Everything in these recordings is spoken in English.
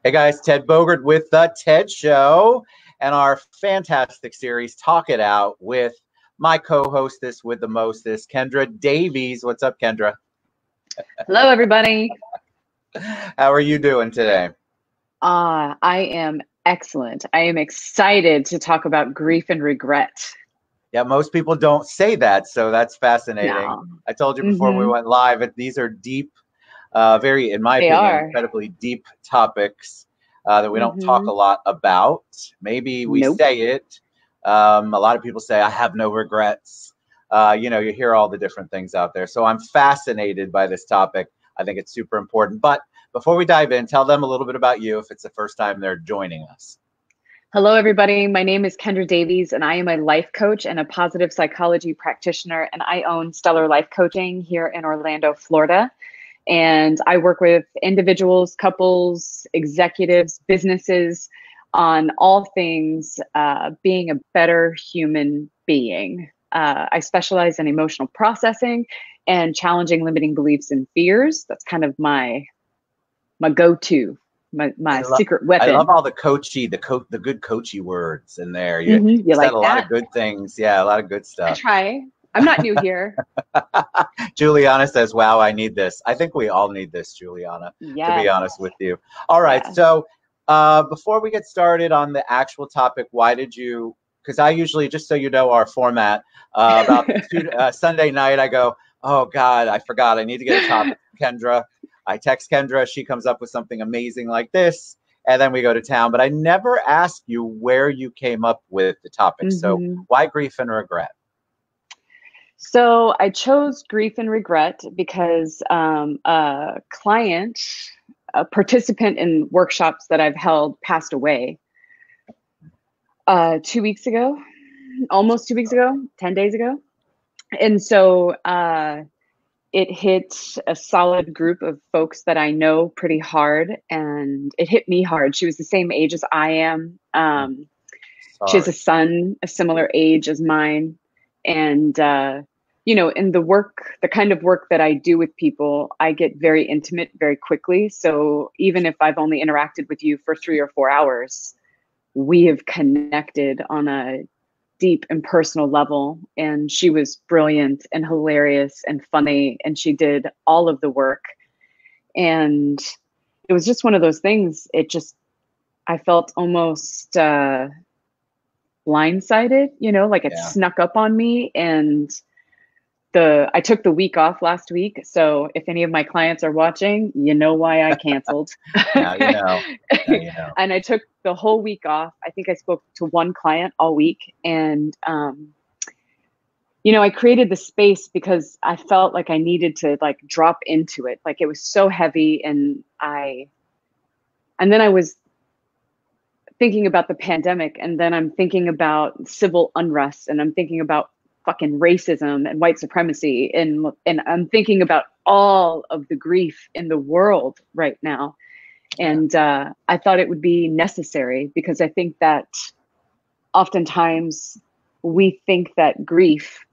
Hey guys, Ted Bogert with The TED Show and our fantastic series, Talk It Out, with my co-hostess with the mostest, Kendra Davies. What's up, Kendra? Hello, everybody. How are you doing today? I am excellent. I am excited to talk about grief and regret. Yeah, most people don't say that, so that's fascinating. No. I told you before we went live, these are deep, very, in my They opinion, are. incredibly deep topics that we don't talk a Mm-hmm. lot about. Maybe we Nope. say it. A lot of people say, I have no regrets. You hear all the different things out there. So I'm fascinated by this topic. I think it's super important. But before we dive in, tell them a little bit about you if it's the first time they're joining us. Hello, everybody. My name is Kendra Davies, and I am a life coach and a positive psychology practitioner, and I own Stellar Life Coaching here in Orlando, Florida. And I work with individuals, couples, executives, businesses on all things being a better human being. I specialize in emotional processing and challenging limiting beliefs and fears. That's kind of my go-to, my secret weapon. I love all the the good coachy words in there. You You said like a lot that? of good things. Yeah, a lot of good I stuff. try. I'm not new here. Juliana says, wow, I need this. I think we all need this, Juliana, to be Yes. honest with you. All right. Yeah. So before we get started on the actual topic, why did you, because I usually, just so you know our format, about Sunday night, I go, oh God, I forgot. I need to get a topic from Kendra. I text Kendra. She comes up with something amazing like this. And then we go to town. But I never asked you where you came up with the topic. So why grief and regret? So I chose grief and regret because a client, a participant in workshops that I've held, passed away 2 weeks ago, almost 2 weeks ago, 10 days ago. And so it hit a solid group of folks that I know pretty hard, and it hit me hard. She was the same age as I am. She has a son a similar age as mine. And in the kind of work that I do with people, I get very intimate very quickly. So even if I've only interacted with you for 3 or 4 hours, we have connected on a deep and personal level. And she was brilliant and hilarious and funny, and she did all of the work. And it was just one of those things. I felt almost blindsided, like it snuck up on me. And I took the week off last week. So if any of my clients are watching, you know why I canceled. Now you know. Now you know. And I took the whole week off. I think I spoke to one client all week. And, I created the space because I felt like I needed to drop into it. Like it was so heavy. And then I was thinking about the pandemic, and then I'm thinking about civil unrest, and I'm thinking about fucking racism and white supremacy, and I'm thinking about all of the grief in the world right now. And I thought it would be necessary, because I think that oftentimes we think that grief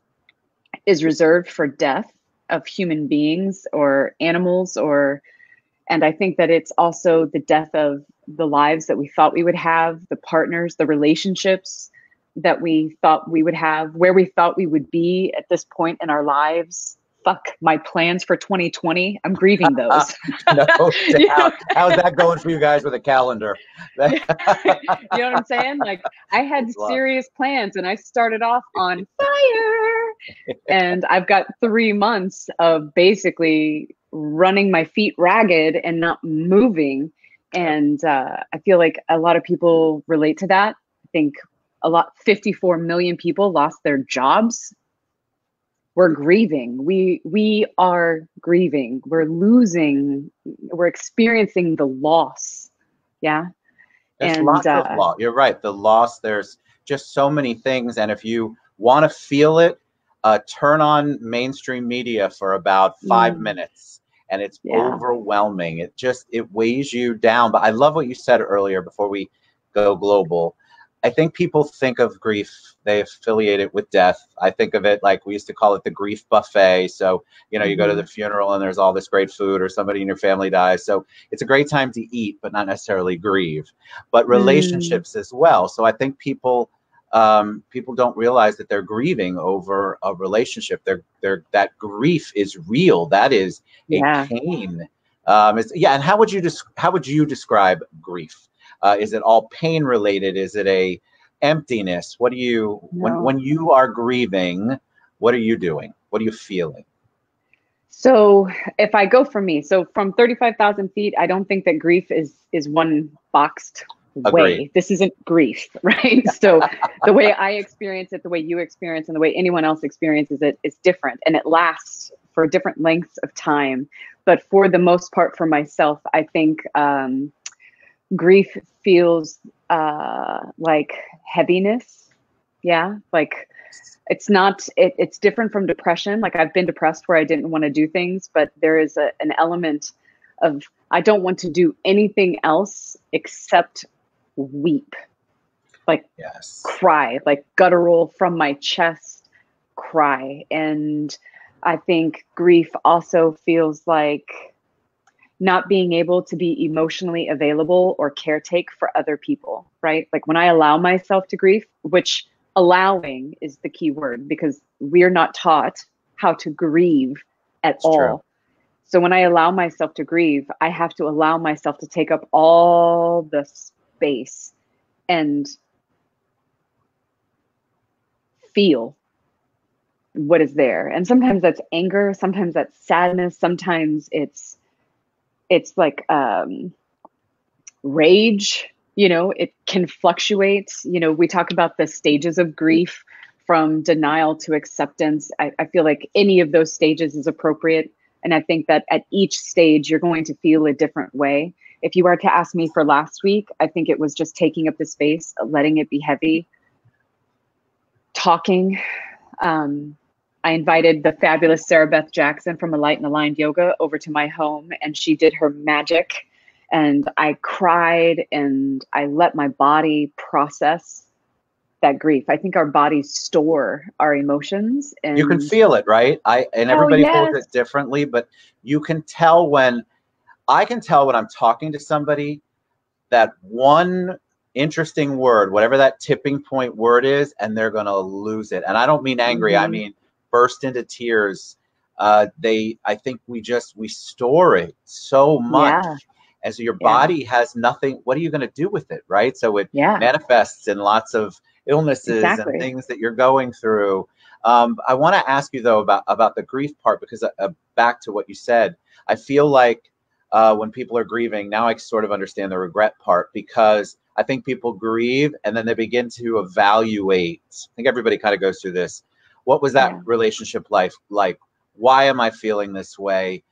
is reserved for death of human beings or animals, and I think that it's also the death of the lives that we thought we would have, the partners, the relationships that we thought we would have, where we thought we would be at this point in our lives. Fuck, my plans for 2020, I'm grieving those. No doubt. How's that going for you guys with a calendar? You know what I'm saying? Like, I had serious plans, and I started off on fire. And I've got 3 months of basically running my feet ragged and not moving. And I feel like a lot of people relate to that. I think 54 million people lost their jobs. We're grieving. We are grieving. We're losing. We're experiencing the loss. Yeah. There's lots of loss. You're right. The loss, there's just so many things. And if you want to feel it, turn on mainstream media for about 5 minutes, and it's overwhelming. It weighs you down. But I love what you said earlier before we go global. I think people think of grief, they affiliate it with death. I think of it like we used to call it the grief buffet. So, you go to the Hmm. funeral and there's all this great food, or somebody in your family dies. So it's a great time to eat, but not necessarily grieve. But Mm, relationships as well. So I think people don't realize that they're grieving over a relationship. That grief is real. That is a yeah. pain. Yeah. And how would you describe grief? Is it all pain related? Is it a emptiness? What do you No. when you are grieving? What are you doing? What are you feeling? So if I go for me, so from 35,000 feet, I don't think that grief is one boxed Agreed. way. This isn't grief, right? So the way I experience it, the way you experience, and the way anyone else experiences it is different, and it lasts for different lengths of time. But for the most part, for myself, I think grief feels like heaviness. Yeah, like it's different from depression. Like I've been depressed where I didn't want to do things, but there is an element of I don't want to do anything else except weep, like Yes. cry, like guttural from my chest cry. And I think grief also feels like not being able to be emotionally available or caretake for other people, right? Like when I allow myself to grieve, which allowing is the key word because we're not taught how to grieve at It's true. all. So when I allow myself to grieve, I have to allow myself to take up all the space and feel what is there. And sometimes that's anger, sometimes that's sadness, sometimes it's like rage. It can fluctuate. We talk about the stages of grief from denial to acceptance. I feel like any of those stages is appropriate, and I think that at each stage you're going to feel a different way. If you were to ask me for last week, I think it was just taking up the space, letting it be heavy, talking. I invited the fabulous Sarah Beth Jackson from Alight and Aligned Yoga over to my home, and she did her magic. And I cried and I let my body process that grief. I think our bodies store our emotions. You can And feel it, right? And oh, everybody holds yes. it differently, but you can tell when I can tell when I'm talking to somebody that one interesting word, whatever that tipping point word is, and they're going to lose it. And I don't mean angry. I Hmm. mean burst into tears. I think we store it so Yeah. much, and so your Yeah. body has nothing. What are you going to do with it, right? So it Yeah. manifests in lots of illnesses and Exactly. things that you're going through. I want to ask you though about the grief part because back to what you said, I feel like when people are grieving. Now I sort of understand the regret part because I think people grieve and then they begin to evaluate. I think everybody kind of goes through this. What was that Yeah. relationship life like? Why am I feeling this way?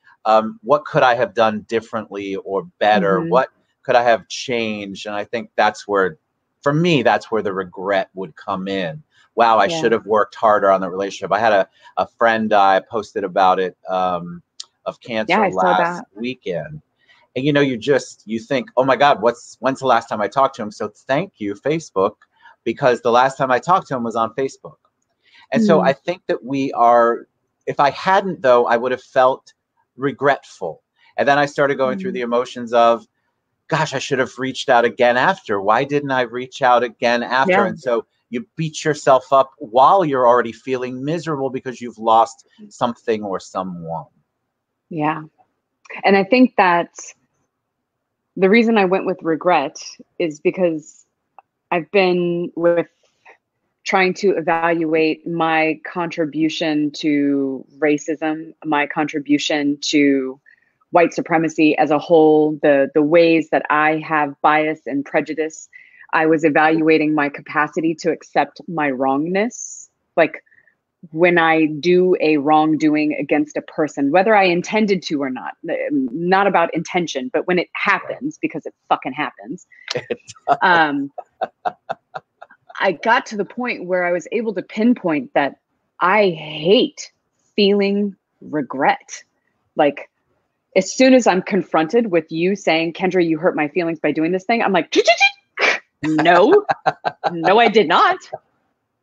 What could I have done differently or better? Hmm. What could I have changed? And I think that's where, for me, that's where the regret would come in. Wow, I Yeah. should have worked harder on the relationship. I had a friend I posted about it of Yeah. cancer I saw last that. weekend. And you think, oh my God, when's the last time I talked to him? So thank you, Facebook, because the last time I talked to him was on Facebook. And so I Mm. think that if I hadn't though, I would have felt regretful. And then I started going through the Mm. emotions of, gosh, I should have reached out again after. Why didn't I reach out again after? Yeah. And so you beat yourself up while you're already feeling miserable because you've lost something or someone. Yeah. And I think that the reason I went with regret is because I've been with trying to evaluate my contribution to racism, my contribution to white supremacy as a whole, the ways that I have bias and prejudice. I was evaluating my capacity to accept my wrongness. Like when I do a wrongdoing against a person, whether I intended to or not about intention, but when it happens, because it fucking happens, um, I got to the point where I was able to pinpoint that I hate feeling regret. Like, as soon as I'm confronted with you saying, Kendra, you hurt my feelings by doing this thing, I'm like, No, no, I did not.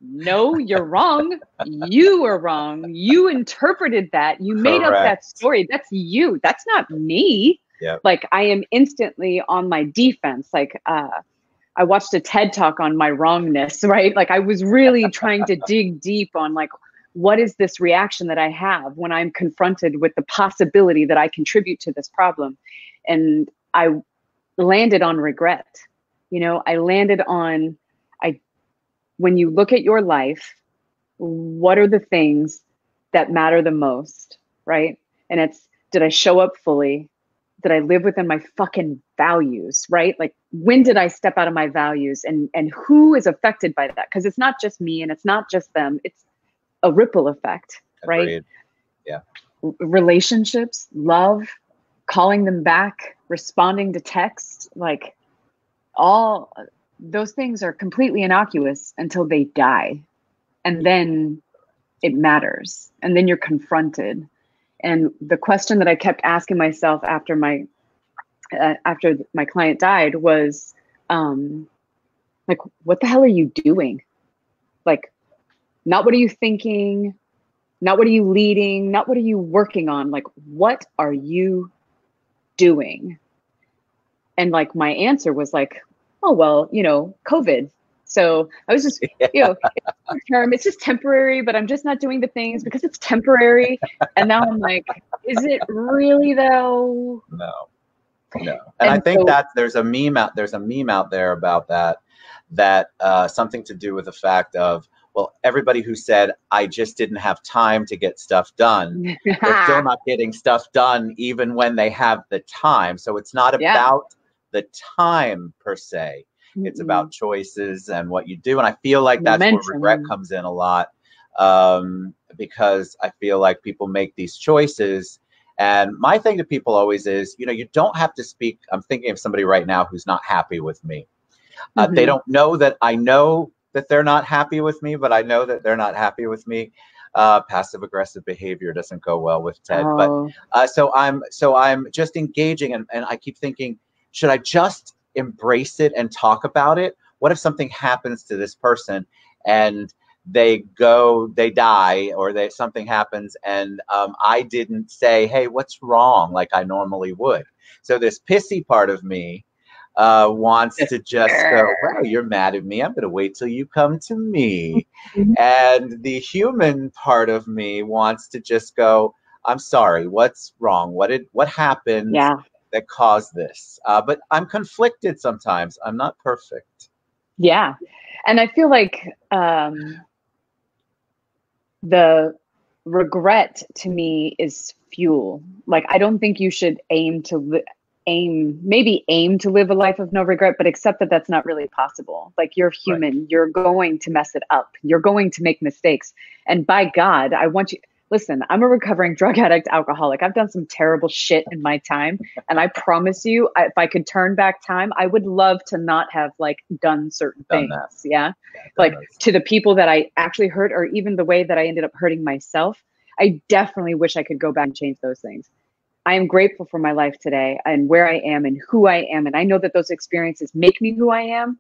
No, you're wrong. You were wrong. You interpreted that. You made up that Correct. story. That's you. That's not me. Yep. Like, I am instantly on my defense. Like, I watched a TED talk on my wrongness, right? Like, I was really trying to dig deep on, like, what is this reaction that I have when I'm confronted with the possibility that I contribute to this problem? And I landed on regret. I landed on, when you look at your life, what are the things that matter the most, right? And it's, did I show up fully? Did I live within my fucking values, right? Like, when did I step out of my values, and who is affected by that? Because it's not just me and it's not just them. It's a ripple effect, right? Agreed. Yeah. Relationships, love, calling them back, responding to text, like, all those things are completely innocuous until they die. And then it matters. And then you're confronted. And the question that I kept asking myself after my client died was, like, what the hell are you doing? Like, not what are you thinking? Not what are you leading? Not what are you working on? Like, what are you doing? And like, my answer was like, oh, well, COVID. So I was just, it's short term, it's just temporary, but I'm just not doing the things because it's temporary. And now I'm like, is it really though? No. And I think that there's a meme out there about that something to do with the fact of, well, everybody who said, I just didn't have time to get stuff done, they're still not getting stuff done even when they have the time. So it's not about the time per se. It's about choices and what you do. And I feel like that's where regret comes in a lot, because I feel like people make these choices. And my thing to people always is, you don't have to speak. I'm thinking of somebody right now who's not happy with me. They don't know that I know that they're not happy with me, but I know that they're not happy with me. Passive aggressive behavior doesn't go well with Ted. But so I'm just engaging, and I keep thinking, should I just embrace it and talk about it? What if something happens to this person and they die, or something happens, and I didn't say, hey, what's wrong, like I normally would? So this pissy part of me wants to just go, well, you're mad at me, I'm going to wait till you come to me. And the human part of me wants to just go, I'm sorry, what's wrong? What happened that caused this? But I'm conflicted sometimes. I'm not perfect. Yeah. And I feel like the regret to me is fuel. Like, I don't think you should aim to live a life of no regret, but accept that that's not really possible. Like, you're human. Right. You're going to mess it up. You're going to make mistakes. And by God, I want you, listen, I'm a recovering drug addict, alcoholic. I've done some terrible shit in my time. And I promise you, if I could turn back time, I would love to not have done certain things. Yeah. Like, to the people that I actually hurt, or even the way that I ended up hurting myself, I definitely wish I could go back and change those things. I am grateful for my life today and where I am and who I am. And I know that those experiences make me who I am.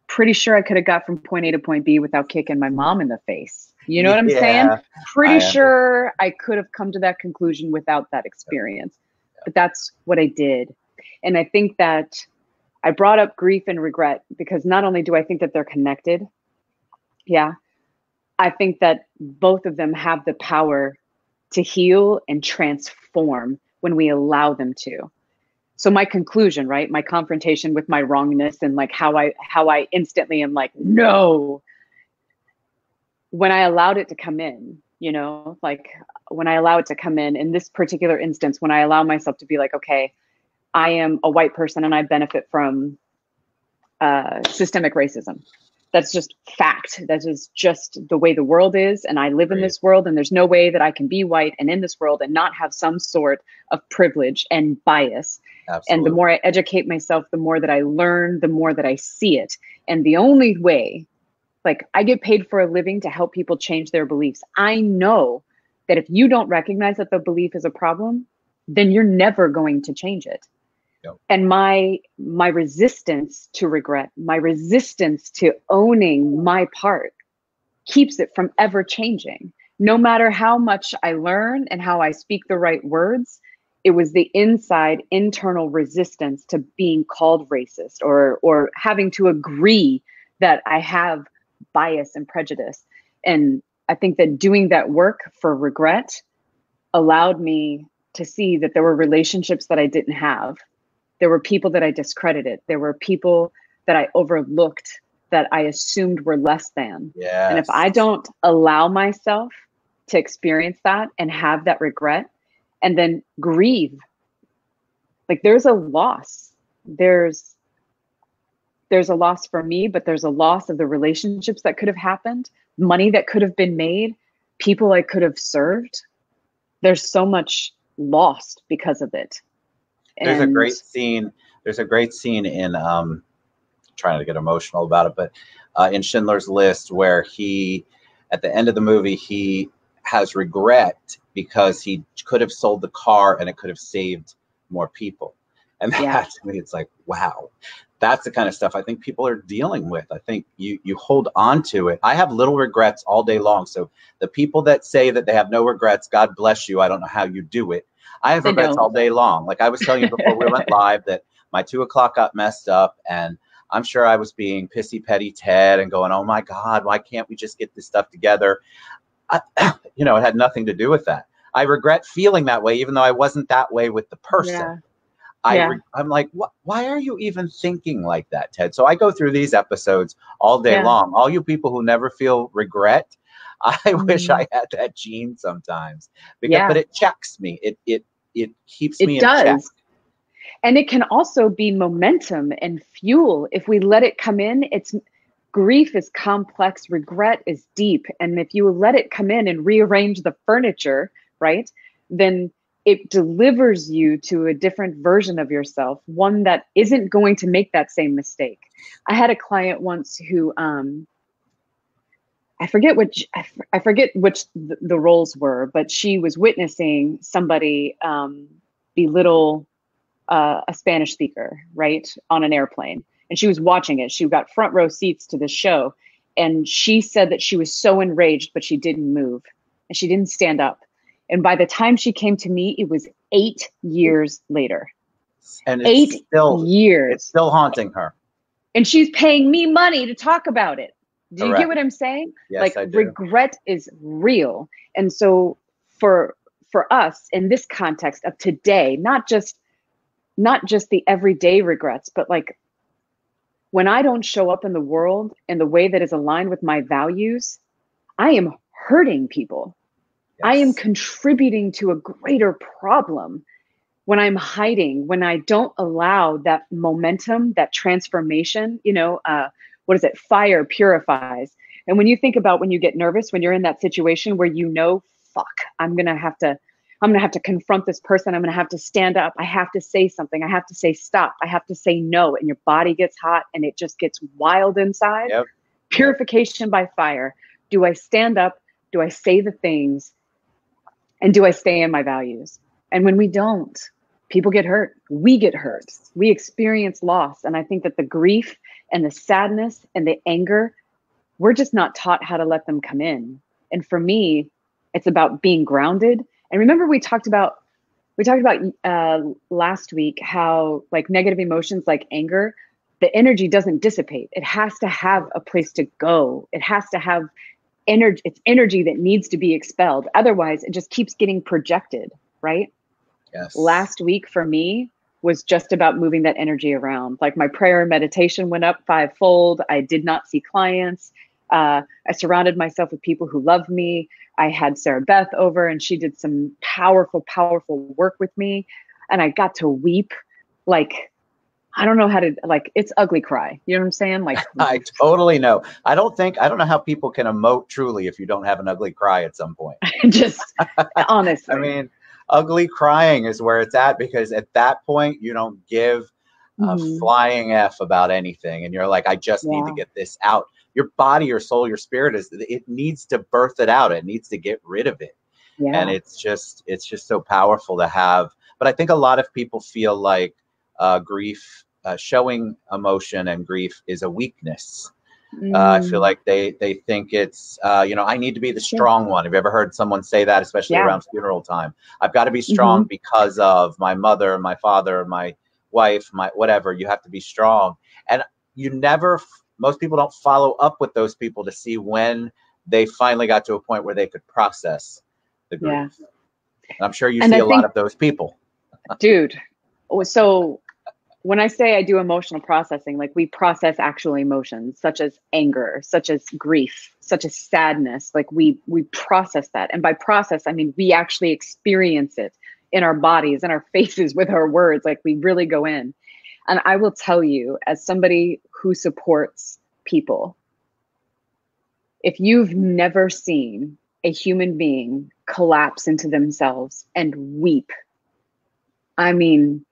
Pretty sure I could have got from point A to point B without kicking my mom in the face. You know what I'm saying? Pretty sure I could have come to that conclusion without that experience. But that's what I did. And I think that I brought up grief and regret because not only do I think that they're connected, I think that both of them have the power to heal and transform when we allow them to. So my conclusion, right? My confrontation with my wrongness and how I instantly am like, no. When I allowed it to come in, when I allow it to come in this particular instance, when I allow myself to be like, okay, I am a white person and I benefit from systemic racism. That's just fact. That is just the way the world is. And I live in this world, and there's no way that I can be white and in this world and not have some sort of privilege and bias. Absolutely. And the more I educate myself, the more that I learn, the more that I see it. And the only way, I get paid for a living to help people change their beliefs. I know that if you don't recognize that the belief is a problem, then you're never going to change it. Yep. And my resistance to regret, my resistance to owning my part keeps it from ever changing. No matter how much I learn and how I speak the right words, it was the internal resistance to being called racist or having to agree that I have bias and prejudice. And I think that doing that work for regret allowed me to see that there were relationships that I didn't have. There were people that I discredited. There were people that I overlooked that I assumed were less than. Yes. And if I don't allow myself to experience that and have that regret and then grieve, like there's a loss. There's a loss for me, but there's a loss of the relationships that could have happened, money that could have been made, people I could have served. There's so much lost because of it. There's a great scene. There's a great scene in trying to get emotional about it, but in Schindler's List, where he, at the end of the movie, he has regret because he could have sold the car and it could have saved more people. And that, to me, it's like, wow, that's the kind of stuff I think people are dealing with. I think you hold on to it. I have little regrets all day long. So the people that say that they have no regrets, God bless you. I don't know how you do it. I have regrets all day long. Like I was telling you before we went live that my 2 o'clock got messed up, and I'm sure I was being pissy petty Ted and going, oh my God, why can't we just get this stuff together? It had nothing to do with that. I regret feeling that way, even though I wasn't that way with the person. I'm like, why are you even thinking like that, Ted? So I go through these episodes all day long. All you people who never feel regret, I wish I had that gene sometimes. But it checks me. It keeps me in check. And it can also be momentum and fuel if we let it come in. Grief is complex, regret is deep. And if you let it come in and rearrange the furniture, right, then it delivers you to a different version of yourself, one that isn't going to make that same mistake. I had a client once who, I forget which the roles were, but she was witnessing somebody belittle a Spanish speaker, right, on an airplane. And she was watching it. She got front row seats to the show. And she said that she was so enraged, but she didn't move and she didn't stand up. And by the time she came to me, it was 8 years later. And it's 8 years. It's still haunting her. And she's paying me money to talk about it. Do you get what I'm saying? Yes, I do. Regret is real. And so for us in this context of today, not just the everyday regrets, but like when I don't show up in the world in the way that is aligned with my values, I am hurting people. Yes. I am contributing to a greater problem when I'm hiding, when I don't allow that momentum, that transformation. What is it? Fire purifies. And when you think about when you get nervous, when you're in that situation where fuck, I'm gonna have to confront this person. I'm going to have to stand up. I have to say something. I have to say stop. I have to say no. And your body gets hot and it just gets wild inside. Yep. Purification by fire. Do I stand up? Do I say the things? And do I stay in my values? And when we don't, people get hurt. We get hurt. We experience loss. And I think that the grief and the sadness and the anger, we're just not taught how to let them come in. And for me, it's about being grounded. And remember, we talked about last week how like negative emotions like anger, the energy doesn't dissipate. It has to have a place to go. It has to have energy. It's energy that needs to be expelled. Otherwise, it just keeps getting projected, right? Yes. Last week for me was just about moving that energy around. Like my prayer and meditation went up 5-fold. I did not see clients. I surrounded myself with people who loved me. I had Sarah Beth over and she did some powerful, powerful work with me. And I got to weep. Like, I don't know how to, like, it's ugly cry. You know what I'm saying? Like, I totally know. I don't know how people can emote truly if you don't have an ugly cry at some point. Just honestly. I mean, ugly crying is where it's at, because at that point you don't give a flying F about anything. And you're like, I just need to get this out. Your body, your soul, your spirit it needs to birth it out. It needs to get rid of it. Yeah. And it's just so powerful to have. But I think a lot of people feel like grief, showing emotion and grief is a weakness. I feel Mm, like they think it's I need to be the sure. strong one. Have you ever heard someone say that, especially Yeah. around funeral time? I've got to be strong Hmm. because of my mother, my father, my wife, my whatever. You have to be strong, and you never. Most people don't follow up with those people to see when they finally got to a point where they could process the grief. Yeah. And I'm sure you And see I a lot think, of those people. dude, so when I say I do emotional processing, like we process actual emotions such as anger, such as grief, such as sadness. Like we process that. And by process, I mean we actually experience it in our bodies, in our faces, with our words. Like we really go in. And I will tell you, as somebody who supports people, if you've never seen a human being collapse into themselves and weep, I mean,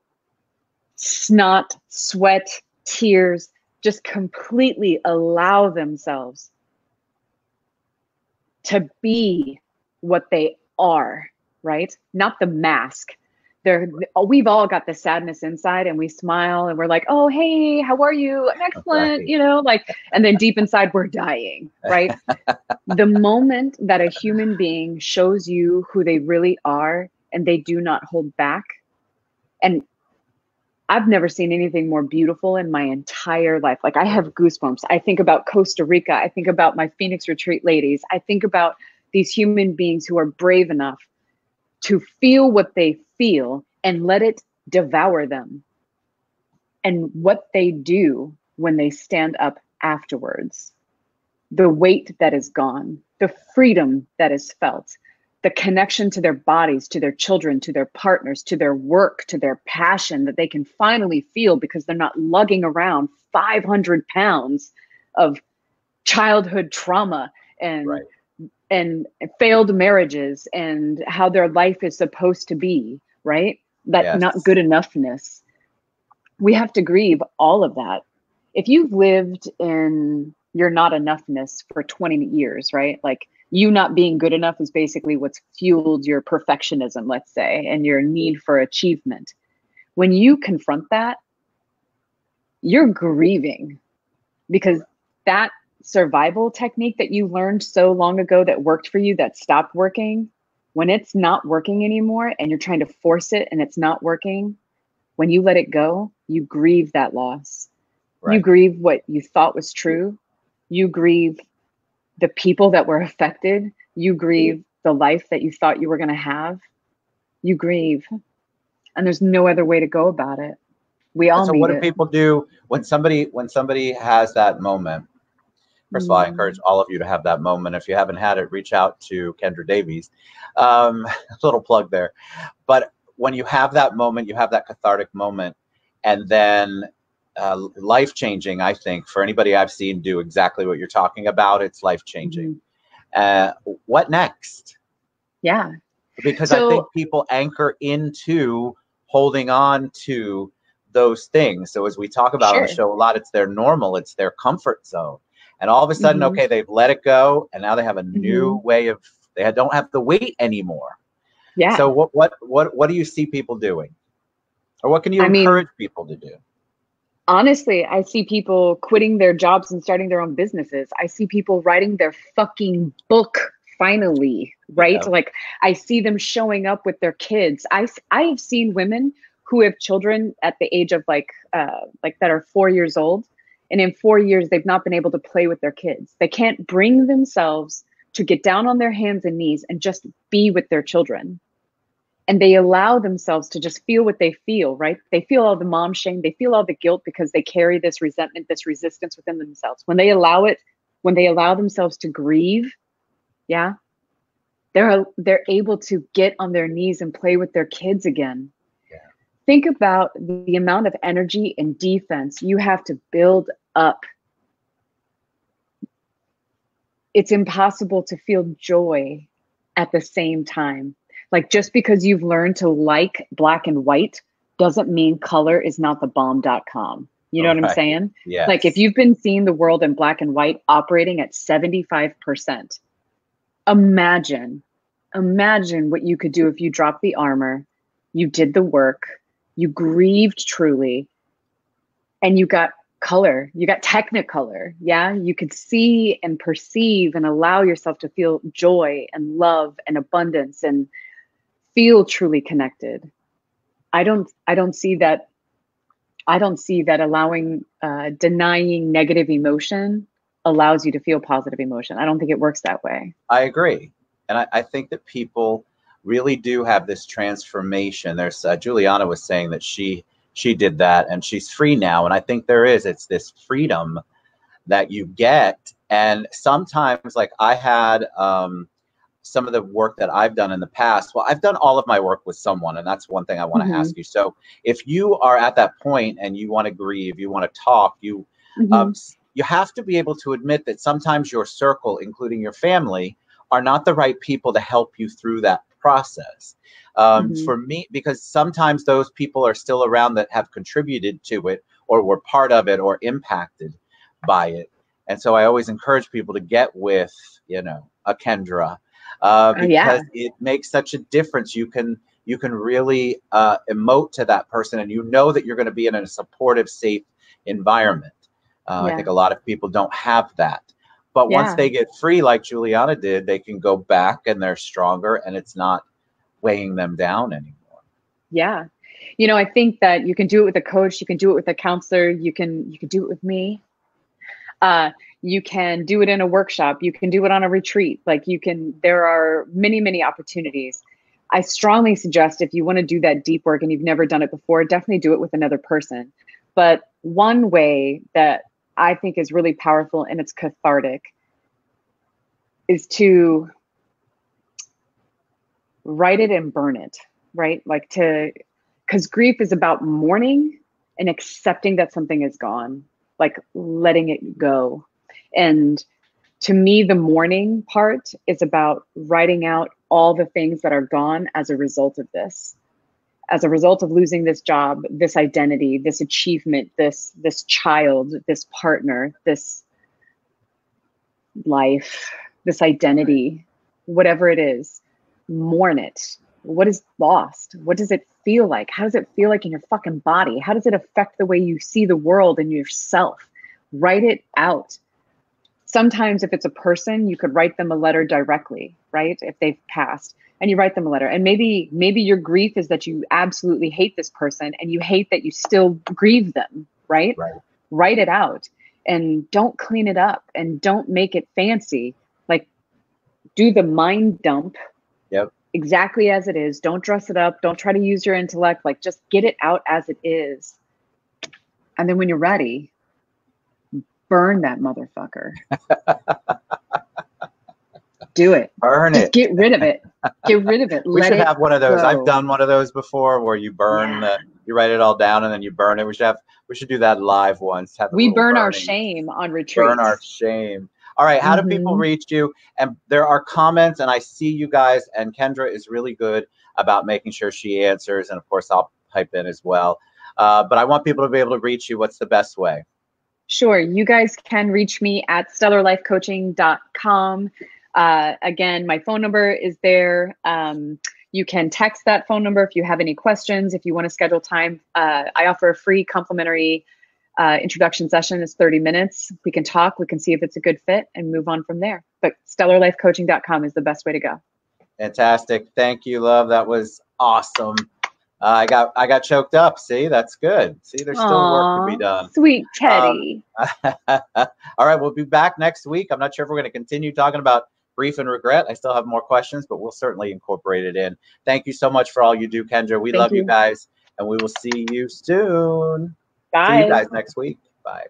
snot, sweat, tears, just completely allow themselves to be what they are, right? Not the mask. We've all got the sadness inside and we smile and we're like, oh, hey, how are you? I'm excellent, Right. like, and then deep inside we're dying, right? The moment that a human being shows you who they really are and they do not hold back, and I've never seen anything more beautiful in my entire life. Like I have goosebumps. I think about Costa Rica. I think about my Phoenix retreat ladies. I think about these human beings who are brave enough to feel what they feel and let it devour them. And what they do when they stand up afterwards, the weight that is gone, the freedom that is felt, the connection to their bodies, to their children, to their partners, to their work, to their passion that they can finally feel because they're not lugging around 500 pounds of childhood trauma and Right. and failed marriages and how their life is supposed to be, right? That not good Yes. enoughness. We have to grieve all of that. If you've lived in your not enoughness for 20 years, right? Like you not being good enough is basically what's fueled your perfectionism, let's say, and your need for achievement. When you confront that, you're grieving because that survival technique that you learned so long ago that worked for you, that stopped working, when it's not working anymore and you're trying to force it and it's not working, when you let it go, you grieve that loss. You Right. grieve what you thought was true. You grieve the people that were affected. You grieve the life that you thought you were going to have. You grieve. And there's no other way to go about it. We And all so what need do it. people do when somebody has that moment? First of all, I encourage Mm, all of you to have that moment. If you haven't had it, reach out to Kendra Davies. A little plug there. But when you have that moment, you have that cathartic moment, and then life changing. I think for anybody I've seen do exactly what you're talking about, it's life changing. mm-hmm. Uh, what next? Yeah. Because I think So, people anchor into holding on to those things. So as we talk about on the sure. show a lot, it's their normal, it's their comfort zone. And all of a sudden, Mm-hmm. okay, they've let it go, and now they have a new Mm-hmm. way of they don't have the weight anymore. Yeah. So what do you see people doing, or what can you I mean, encourage people to do? honestly, I see people quitting their jobs and starting their own businesses. I see people writing their fucking book finally, right? Yeah, Like I see them showing up with their kids. I've seen women who have children at the age of like that are 4 years old, and in 4 years they've not been able to play with their kids. They can't bring themselves to get down on their hands and knees and just be with their children, and they allow themselves to just feel what they feel, right? They feel all the mom shame, they feel all the guilt because they carry this resentment, this resistance within themselves. When they allow it, when they allow themselves to grieve, yeah, they're able to get on their knees and play with their kids again. yeah. Think about the amount of energy and defense you have to build up. It's impossible to feel joy at the same time. Like just because you've learned to like black and white doesn't mean color is not the bomb.com. You know All what I'm right. saying? Like if Yes. you've been seeing the world in black and white operating at 75%, imagine, imagine what you could do if you dropped the armor, you did the work, you grieved truly, and you got color, you got technicolor. Yeah. You could see and perceive and allow yourself to feel joy and love and abundance and feel truly connected. I don't see that. I don't see that allowing, denying negative emotion allows you to feel positive emotion. I don't think it works that way. I agree. And I think that people really do have this transformation. There's Juliana was saying that she did that and she's free now. And I think it's this freedom that you get. And sometimes, like I had some of the work that I've done in the past. Well, I've done all of my work with someone, and that's one thing I want to ask you. So if you are at that point and you want to grieve, you want to talk, you have to be able to admit that sometimes your circle, including your family, are not the right people to help you through that process. For me, because sometimes those people are still around that have contributed to it or were part of it or impacted by it. And so I always encourage people to get with, a Kendra, because it makes such a difference. You can really emote to that person, and you know that you're going to be in a supportive, safe environment. I think a lot of people don't have that. But once they get free, like Juliana did, they can go back and they're stronger, and it's not weighing them down anymore. Yeah. I think that you can do it with a coach. You can do it with a counselor. You can do it with me. You can do it in a workshop. You can do it on a retreat. There are many, many opportunities. I strongly suggest, if you want to do that deep work and you've never done it before, definitely do it with another person. But one way that I think is really powerful and it's cathartic is to write it and burn it, right? Because grief is about mourning and accepting that something is gone, like letting it go. And to me, the mourning part is about writing out all the things that are gone as a result of this. As a result of losing this job, this identity, this achievement, this child, this partner, this life, this identity, whatever it is, mourn it. What is lost? What does it feel like? How does it feel like in your fucking body? How does it affect the way you see the world and yourself? Write it out. Sometimes if it's a person, you could write them a letter directly, right? If they've passed, and you write them a letter. And maybe your grief is that you absolutely hate this person and you hate that you still grieve them, right? Write it out and don't clean it up and don't make it fancy. Like, do the mind dump exactly as it is. Don't dress it up. Don't try to use your intellect. Like, just get it out as it is. And then when you're ready, burn that motherfucker. Do it. Burn Just it. Get rid of it. Get rid of it. We should have one of those. Go. I've done one of those before, where you burn you write it all down and then you burn it. We should do that live once. We burn our shame on retreat. Burn our shame. All right. How do people reach you? And there are comments, and I see you guys, and Kendra is really good about making sure she answers. And of course, I'll pipe in as well. But I want people to be able to reach you. What's the best way? Sure. You guys can reach me at stellarlifecoaching.com. Again, my phone number is there. You can text that phone number if you have any questions. If you want to schedule time, I offer a free complimentary introduction session. It's 30 minutes. We can talk. We can see if it's a good fit and move on from there. But stellarlifecoaching.com is the best way to go. Fantastic. Thank you, love. That was awesome. I got choked up. See, that's good. See, there's still work to be done. Sweet Teddy. All right, we'll be back next week. I'm not sure if we're going to continue talking about grief and regret. I still have more questions, but we'll certainly incorporate it in. Thank you so much for all you do, Kendra. We love you guys, and we will see you soon. Bye. See you guys next week. Bye.